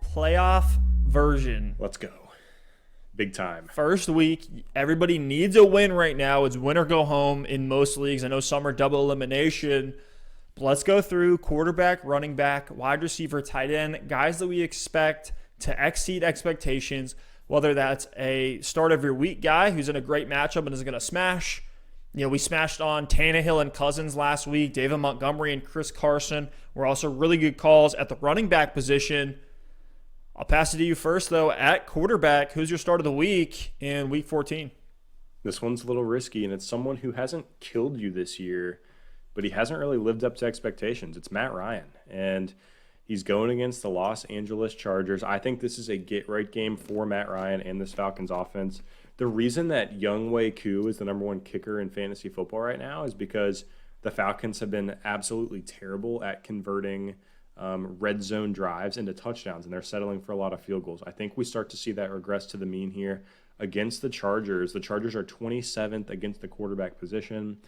playoff version. Let's go. Big time. First week, everybody needs a win right now. It's win or go home in most leagues. I know some are double elimination. But let's go through quarterback, running back, wide receiver, tight end, guys that we expect to exceed expectations, whether that's a start of your week guy who's in a great matchup and is going to smash. We smashed on Tannehill and Cousins last week. David Montgomery and Chris Carson were also really good calls at the running back position. I'll pass it to you first, though. At quarterback, who's your start of the week in Week 14? This one's a little risky, and it's someone who hasn't killed you this year, but he hasn't really lived up to expectations. It's Matt Ryan, and he's going against the Los Angeles Chargers. I think this is a get-right game for Matt Ryan and this Falcons offense. The reason that Younghoe Koo is the number one kicker in fantasy football right now is because the Falcons have been absolutely terrible at converting red zone drives into touchdowns, and they're settling for a lot of field goals. I think we start to see that regress to the mean here against the Chargers. The Chargers are 27th against the quarterback position,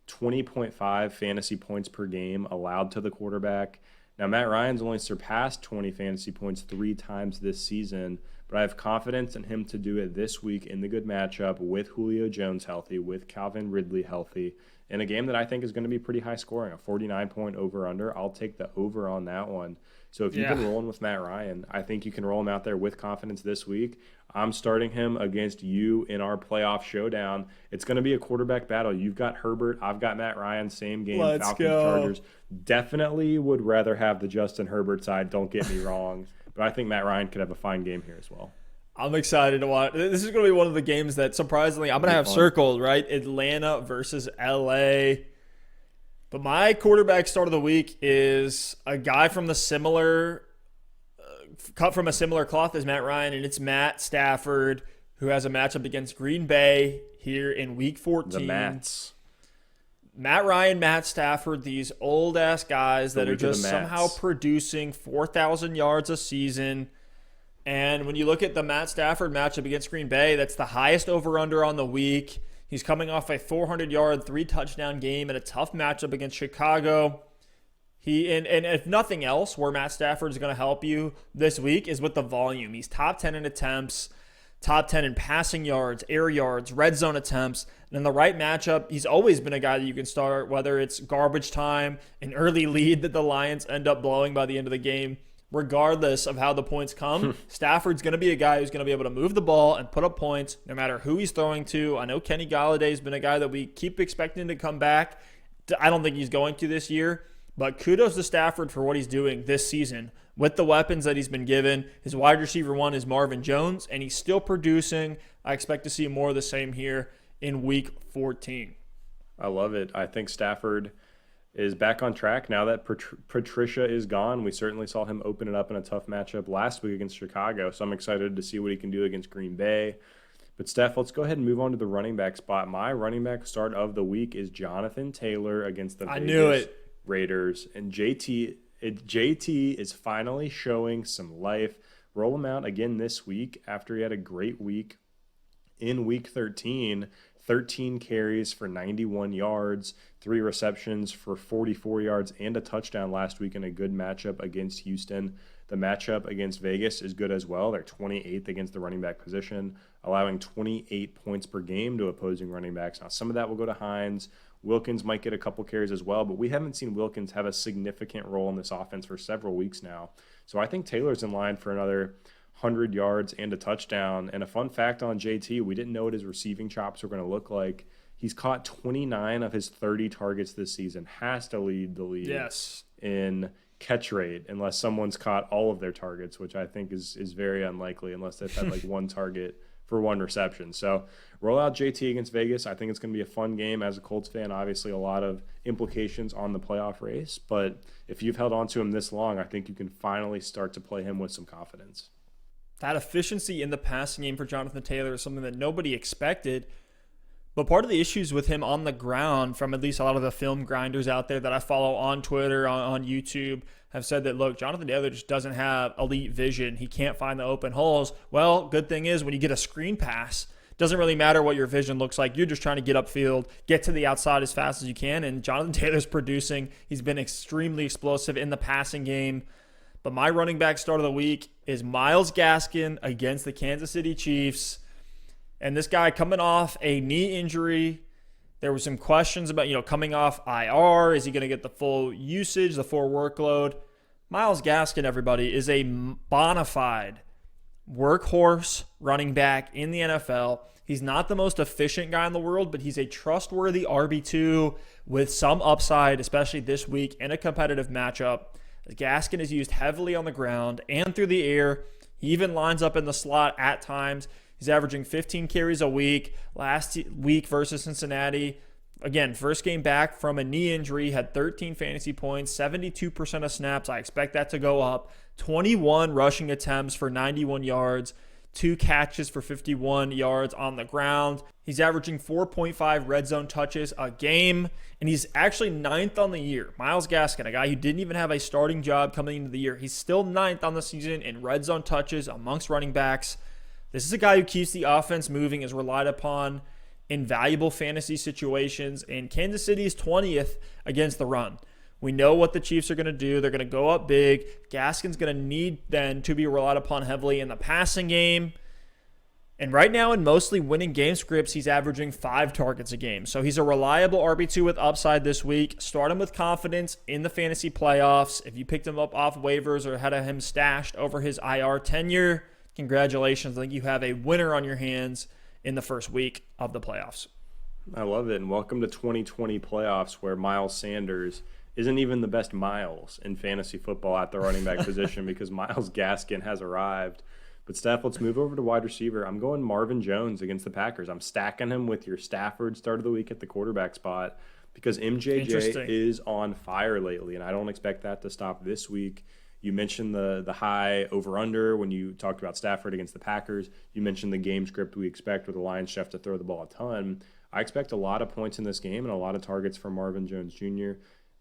20.5 fantasy points per game allowed to the quarterback. Now, Matt Ryan's only surpassed 20 fantasy points 3 times this season, but I have confidence in him to do it this week in the good matchup with Julio Jones healthy, with Calvin Ridley healthy, in a game that I think is going to be pretty high scoring, a 49-point over-under. I'll take the over on that one. So if you've been rolling with Matt Ryan, I think you can roll him out there with confidence this week. I'm starting him against you in our playoff showdown. It's going to be a quarterback battle. You've got Herbert. I've got Matt Ryan. Same game. Let's Falcons, go. Chargers. Definitely would rather have the Justin Herbert side. Don't get me wrong. But I think Matt Ryan could have a fine game here as well. I'm excited to watch. This is going to be one of the games that surprisingly I'm going to have circled, right? Atlanta versus LA. But my quarterback start of the week is a guy from the cut from a similar cloth as Matt Ryan, and it's Matt Stafford, who has a matchup against Green Bay here in Week 14. The Mats. Matt Ryan, Matt Stafford, these old-ass guys that are just somehow producing 4,000 yards a season. And when you look at the Matt Stafford matchup against Green Bay, that's the highest over-under on the week. He's coming off a 400-yard, 3-touchdown game in a tough matchup against Chicago. And if nothing else, where Matt Stafford is going to help you this week is with the volume. He's top 10 in attempts, top 10 in passing yards, air yards, red zone attempts. And in the right matchup, he's always been a guy that you can start, whether it's garbage time, an early lead that the Lions end up blowing by the end of the game. Regardless of how the points come, Stafford's going to be a guy who's going to be able to move the ball and put up points no matter who he's throwing to. I know Kenny Galladay's been a guy that we keep expecting to come back. I don't think he's going to this year, but kudos to Stafford for what he's doing this season with the weapons that he's been given. His wide receiver one is Marvin Jones, and he's still producing. I expect to see more of the same here in Week 14. I love it. I think Stafford is back on track now that Patricia is gone. We certainly saw him open it up in a tough matchup last week against Chicago, so I'm excited to see what he can do against Green Bay. But, Steph, let's go ahead and move on to the running back spot. My running back start of the week is Jonathan Taylor against the Vegas Raiders. And JT is finally showing some life. Roll him out again this week after he had a great week in Week 13. 13 carries for 91 yards, 3 receptions for 44 yards, and a touchdown last week in a good matchup against Houston. The matchup against Vegas is good as well. They're 28th against the running back position, allowing 28 points per game to opposing running backs. Now, some of that will go to Hines. Wilkins might get a couple carries as well, but we haven't seen Wilkins have a significant role in this offense for several weeks now. So I think Taylor's in line for another 100 yards and a touchdown. And a fun fact on JT, we didn't know what his receiving chops were going to look like. He's caught 29 of his 30 targets this season. Has to lead the league in catch rate unless someone's caught all of their targets, which I think is very unlikely unless they've had like one target for one reception. So roll out JT against Vegas. I think it's going to be a fun game. As a Colts fan, obviously a lot of implications on the playoff race. But if you've held on to him this long, I think you can finally start to play him with some confidence. That efficiency in the passing game for Jonathan Taylor is something that nobody expected. But part of the issues with him on the ground, from at least a lot of the film grinders out there that I follow on Twitter, on YouTube, have said that, look, Jonathan Taylor just doesn't have elite vision. He can't find the open holes. Well, good thing is when you get a screen pass, it doesn't really matter what your vision looks like. You're just trying to get upfield, get to the outside as fast as you can. And Jonathan Taylor's producing. He's been extremely explosive in the passing game. But my running back start of the week is Myles Gaskin against the Kansas City Chiefs. And this guy coming off a knee injury. There were some questions about, coming off IR. Is he going to get the full usage, the full workload? Myles Gaskin, everybody, is a bona fide workhorse running back in the NFL. He's not the most efficient guy in the world, but he's a trustworthy RB2 with some upside, especially this week in a competitive matchup. Gaskin is used heavily on the ground and through the air. He even lines up in the slot at times. He's averaging 15 carries a week. Last week versus Cincinnati, again, first game back from a knee injury, had 13 fantasy points, 72% of snaps. I expect that to go up. 21 rushing attempts for 91 yards, 2 catches for 51 yards on the ground. He's averaging 4.5 red zone touches a game, and he's actually 9th on the year. Myles Gaskin, a guy who didn't even have a starting job coming into the year, he's still 9th on the season in red zone touches amongst running backs. This is a guy who keeps the offense moving, is relied upon in valuable fantasy situations, and Kansas City is 20th against the run. We know what the Chiefs are going to do. They're going to go up big. Gaskin's going to need then to be relied upon heavily in the passing game. And right now in mostly winning game scripts, he's averaging 5 targets a game. So he's a reliable RB2 with upside this week. Start him with confidence in the fantasy playoffs. If you picked him up off waivers or had him stashed over his IR tenure, congratulations. I think you have a winner on your hands in the first week of the playoffs. I love it. And welcome to 2020 playoffs, where Miles Sanders isn't even the best Miles in fantasy football at the running back position because Myles Gaskin has arrived. But Steph, let's move over to wide receiver. I'm going Marvin Jones against the Packers. I'm stacking him with your Stafford start of the week at the quarterback spot because MJJ is on fire lately, and I don't expect that to stop this week. You mentioned the high over-under when you talked about Stafford against the Packers. You mentioned the game script we expect with the Lions chef to throw the ball a ton. I expect a lot of points in this game and a lot of targets for Marvin Jones Jr.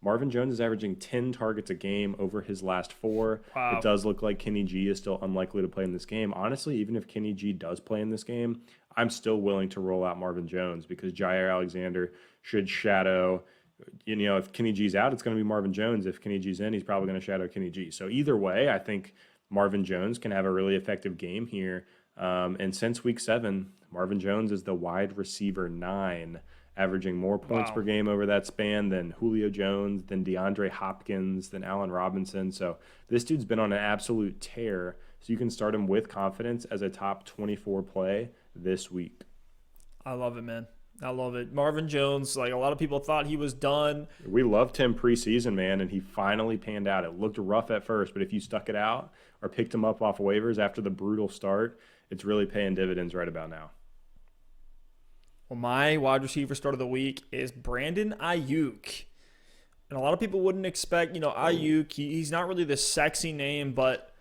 Marvin Jones is averaging 10 targets a game over his last 4. Wow. It does look like Kenny G is still unlikely to play in this game. Honestly, even if Kenny G does play in this game, I'm still willing to roll out Marvin Jones because Jair Alexander should shadow. If Kenny G's out, it's going to be Marvin Jones. If Kenny G's in, he's probably going to shadow Kenny G. So either way, I think Marvin Jones can have a really effective game here. And since week 7, Marvin Jones is the wide receiver 9, averaging more points per game over that span than Julio Jones, than DeAndre Hopkins, than Allen Robinson. So this dude's been on an absolute tear. So you can start him with confidence as a top 24 play this week. I love it, man. I love it. Marvin Jones, like a lot of people thought he was done. We loved him preseason, man, and he finally panned out. It looked rough at first, but if you stuck it out or picked him up off waivers after the brutal start, it's really paying dividends right about now. Well, my wide receiver start of the week is Brandon Ayuk. And a lot of people wouldn't expect, Ayuk, he's not really the sexy name, but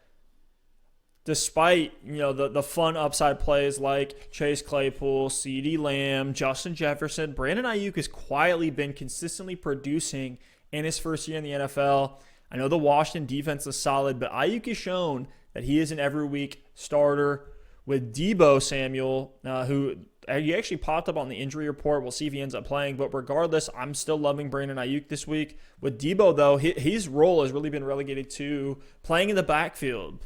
despite, the fun upside plays like Chase Claypool, CeeDee Lamb, Justin Jefferson, Brandon Ayuk has quietly been consistently producing in his first year in the NFL. I know the Washington defense is solid, but Ayuk has shown that he is an every week starter with Deebo Samuel, who he actually popped up on the injury report. We'll see if he ends up playing. But regardless, I'm still loving Brandon Ayuk this week. With Deebo, though, his role has really been relegated to playing in the backfield,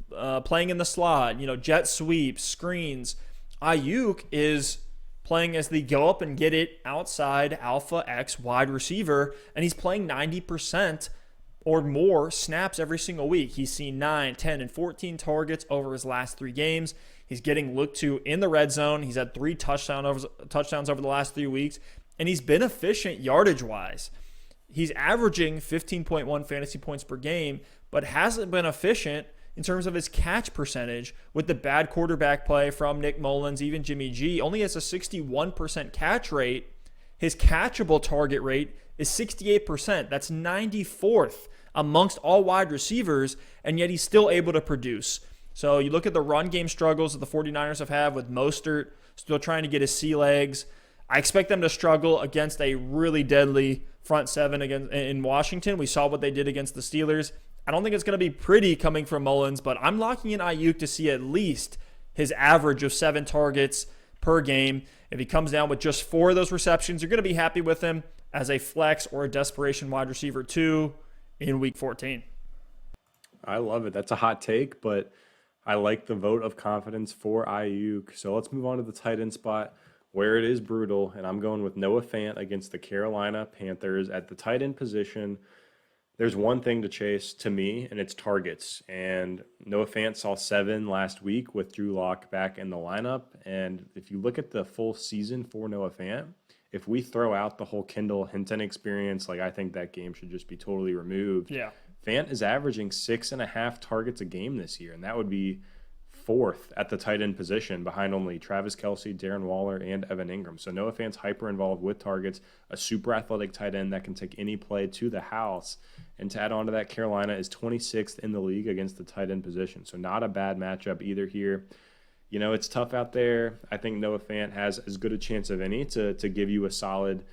playing in the slot, jet sweeps, screens. Ayuk is playing as the go up and get it outside alpha X wide receiver, and he's playing 90% or more snaps every single week. He's seen 9, 10, and 14 targets over his last 3 games. He's getting looked to in the red zone. He's had 3 touchdowns over the last 3 weeks, and he's been efficient yardage-wise. He's averaging 15.1 fantasy points per game, but hasn't been efficient in terms of his catch percentage with the bad quarterback play from Nick Mullins, even Jimmy G. Only has a 61% catch rate. His catchable target rate is 68%. That's 94th amongst all wide receivers, and yet he's still able to produce. So you look at the run game struggles that the 49ers have had with Mostert still trying to get his sea legs. I expect them to struggle against a really deadly front seven in Washington. We saw what they did against the Steelers. I don't think it's going to be pretty coming from Mullins, but I'm locking in Ayuk to see at least his average of 7 targets per game. If he comes down with just 4 of those receptions, you're going to be happy with him as a flex or a desperation wide receiver 2 in week 14. I love it. That's a hot take, but I like the vote of confidence for Ayuk. So let's move on to the tight end spot where it is brutal, and I'm going with Noah Fant against the Carolina Panthers at the tight end position. There's one thing to chase to me, and it's targets. And Noah Fant saw 7 last week with Drew Lock back in the lineup. And if you look at the full season for Noah Fant, if we throw out the whole Kendall Hinton experience, like I think that game should just be totally removed. Yeah. Fant is averaging 6.5 targets a game this year, and that would be 4th at the tight end position behind only Travis Kelce, Darren Waller, and Evan Ingram. So Noah Fant's hyper involved with targets, a super athletic tight end that can take any play to the house. And to add on to that, Carolina is 26th in the league against the tight end position. So not a bad matchup either here. You know, it's tough out there. I think Noah Fant has as good a chance of any to give you a solid,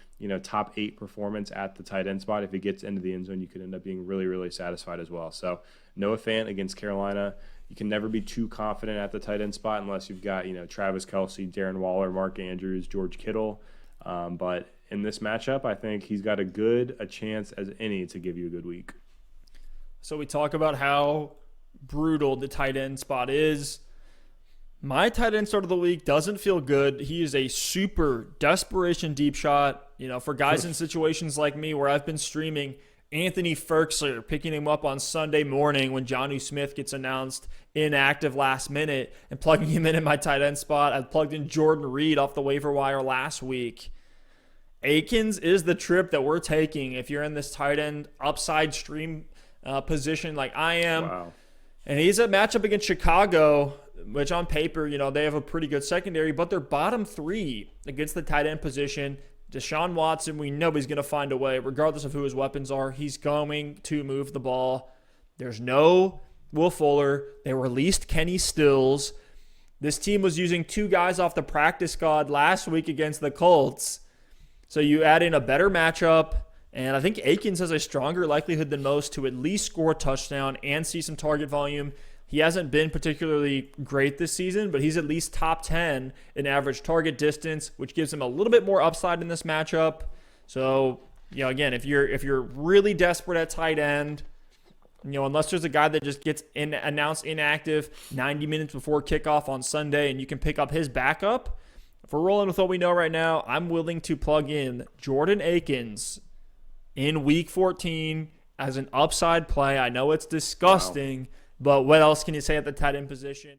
top 8 performance at the tight end spot. If he gets into the end zone, you could end up being really, really satisfied as well. So Noah Fant against Carolina. You can never be too confident at the tight end spot unless you've got, Travis Kelce, Darren Waller, Mark Andrews, George Kittle. But in this matchup, I think he's got a chance as any to give you a good week. So we talk about how brutal the tight end spot is. My tight end start of the week doesn't feel good. He is a super desperation deep shot. For guys in situations like me where I've been streaming Anthony Ferkser, picking him up on Sunday morning when Jonnu Smith gets announced inactive last minute and plugging him in my tight end spot. I plugged in Jordan Reed off the waiver wire last week. Akins is the trip that we're taking if you're in this tight end upside stream position like I am. Wow. And he's a matchup against Chicago, which on paper, they have a pretty good secondary, but they're bottom 3 against the tight end position. Deshaun Watson, we know he's going to find a way, regardless of who his weapons are. He's going to move the ball. There's no Will Fuller. They released Kenny Stills. This team was using 2 guys off the practice squad last week against the Colts. So you add in a better matchup, and I think Akins has a stronger likelihood than most to at least score a touchdown and see some target volume. He hasn't been particularly great this season, but he's at least top 10 in average target distance, which gives him a little bit more upside in this matchup. So, again, if you're really desperate at tight end, unless there's a guy that just gets announced inactive 90 minutes before kickoff on Sunday and you can pick up his backup, if we're rolling with what we know right now, I'm willing to plug in Jordan Akins in Week 14 as an upside play. I know it's disgusting. Wow. But what else can you say at the tight end position?